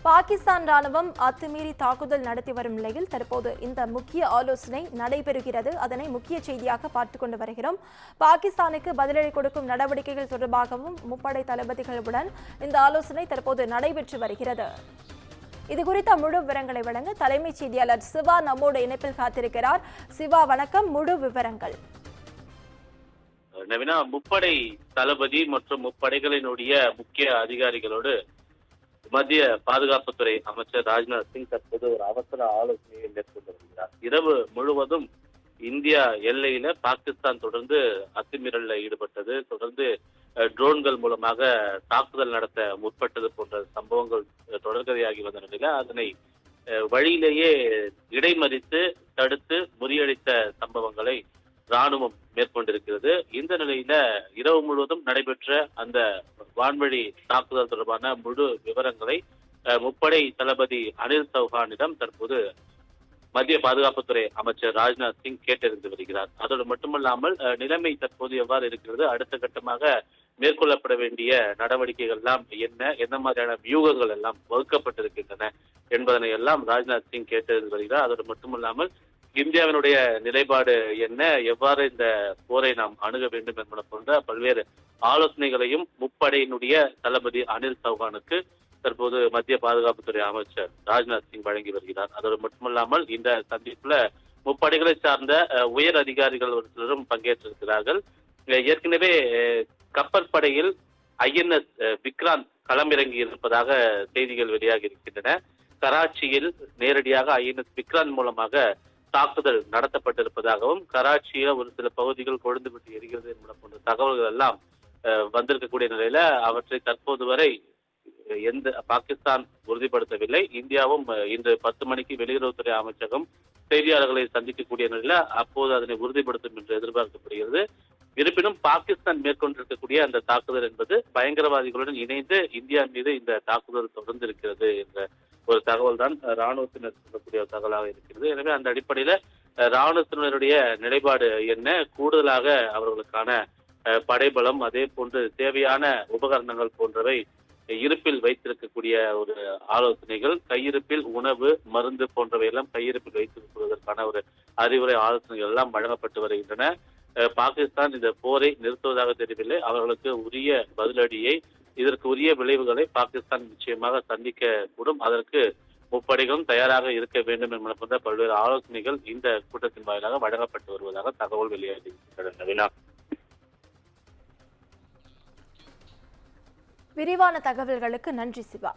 பாகிஸ்தான் ராணுவம் அத்துமீறி தாக்குதல் நடத்தி வரும் நிலையில் தற்போது இந்த முக்கிய ஆலோசனை நடைபெறுகிறது. அதனை முக்கிய செய்தியாக பார்த்துக் கொண்டு வருகிறோம். பாகிஸ்தானுக்கு பதிலடி கொடுக்கும் நடவடிக்கைகள் தொடர்பாகவும் முப்படை தளபதிகளுடன் இந்த ஆலோசனை தற்போது நடைபெற்று வருகிறது. இதுகுறித்த முழு விவரங்களை வழங்க தலைமைச் செய்தியாளர் சிவா நம்மோடு இணைப்பில் காத்திருக்கிறார். சிவா, வணக்கம். முழு விவரங்கள். நவீனா, முப்படை தளபதி மற்றும் முப்படைகளினுடைய முக்கிய அதிகாரிகளோடு மத்திய பாதுகாப்புத்துறை அமைச்சர் ராஜ்நாத் சிங் தற்போது ஒரு அவசர ஆலோசனையை மேற்கொண்டு வருகிறார். இரவு முழுவதும் இந்தியா எல்லையில பாகிஸ்தான் தொடர்ந்து அத்துமீறலில் ஈடுபட்டது, தொடர்ந்து ட்ரோன்கள் மூலமாக தாக்குதல் நடத்த முற்பட்டது போன்ற சம்பவங்கள் தொடர்கதையாகி வந்த நிலையில அதனை வழியிலேயே இடைமறித்து தடுத்து முறியடித்த சம்பவங்களை ராணுவம் மேற்கொண்டிருக்கிறது. இந்த நிலையில இரவு முழுவதும் நடைபெற்ற அந்த வான்வழி தாக்குதல் தொடர்பான முழு விவரங்களை முப்படை தளபதி அனில் சௌஹானிடம் தற்போது மத்திய பாதுகாப்புத்துறை அமைச்சர் ராஜ்நாத் சிங் கேட்டறிந்து வருகிறார். அதோடு மட்டுமல்லாமல் நிலைமை தற்போது எவ்வாறு இருக்கிறது, அடுத்த கட்டமாக மேற்கொள்ளப்பட வேண்டிய நடவடிக்கைகள் எல்லாம் என்ன மாதிரியான வியூகங்கள் எல்லாம் வகுக்கப்பட்டிருக்கின்றன என்பதனை எல்லாம் ராஜ்நாத் சிங் கேட்டறிந்து வருகிறார். அதோடு மட்டுமல்லாமல் இந்தியாவினுடைய நிலைப்பாடு என்ன, எவ்வாறு இந்த போரை நாம் அணுக வேண்டும் என்பது போன்ற பல்வேறு ஆலோசனைகளையும் முப்படையினுடைய தளபதி அனில் சௌஹானுக்கு தற்போது மத்திய பாதுகாப்புத்துறை அமைச்சர் ராஜ்நாத் சிங் வழங்கி வருகிறார். அதோடு மட்டுமல்லாமல் இந்த சந்திப்புல முப்படைகளை சார்ந்த உயர் அதிகாரிகள் ஒரு சிலரும் பங்கேற்றிருக்கிறார்கள். ஏற்கனவே கப்பற்படையில் INS விக்ராந்த் களமிறங்கி இருப்பதாக செய்திகள் வெளியாகி இருக்கின்றன. கராச்சியில் நேரடியாக INS விக்ராந்த் மூலமாக தாக்குதல் நடத்தப்பட்டிருப்பதாகவும், கராச்சியில ஒரு சில பகுதிகள் கொழுந்து விட்டு எரிகிறது என்பது போன்ற தகவல்கள் எல்லாம் வந்திருக்கக்கூடிய நிலையில அவற்றை தற்போது வரை எந்த பாகிஸ்தான் உறுதிப்படுத்தவில்லை. இந்தியாவும் இன்று 10 மணிக்கு வெளியுறவுத்துறை அமைச்சகம் செய்தியாளர்களை சந்திக்கக்கூடிய நிலையில அப்போது அதனை உறுதிப்படுத்தும் என்று எதிர்பார்க்கப்படுகிறது. இருப்பினும் பாகிஸ்தான் மேற்கொண்டிருக்கக்கூடிய அந்த தாக்குதல் என்பது பயங்கரவாதிகளுடன் இணைந்து இந்தியா மீது இந்த தாக்குதல் தொடர்ந்து இருக்கிறது என்ற ஒரு தகவல் தான் ராணுவத்தினர் சொல்லக்கூடிய தகவலாக இருக்கிறது. எனவே அந்த அடிப்படையில ராணுவத்தினருடைய நிலைப்பாடு என்ன, கூடுதலாக அவர்களுக்கான படைபலம், அதே போன்று தேவையான உபகரணங்கள் போன்றவை இருப்பில் வைத்திருக்கக்கூடிய ஒரு ஆலோசனைகள், கையிருப்பில் உணவு, மருந்து போன்றவை எல்லாம் கையிருப்பில் வைத்திருப்பதற்கான ஒரு அறிவுரை ஆலோசனைகள் எல்லாம் வழங்கப்பட்டு வருகின்றன. பாகிஸ்தான் இந்த போரை நிறுத்துவதாக தெரியவில்லை. அவர்களுக்கு உரிய பதிலடியை, இதற்கு உரிய விளைவுகளை பாகிஸ்தான் நிச்சயமாக சந்திக்க கூடும். அதற்கு முப்படைகளும் தயாராக இருக்க வேண்டும் என்பது போன்ற பல்வேறு ஆலோசனைகள் இந்த கூட்டத்தின் வாயிலாக வழங்கப்பட்டு வருவதாக தகவல் வெளியாகியிருக்கின்றன. விரிவான தகவல்களுக்கு நன்றி சிவா.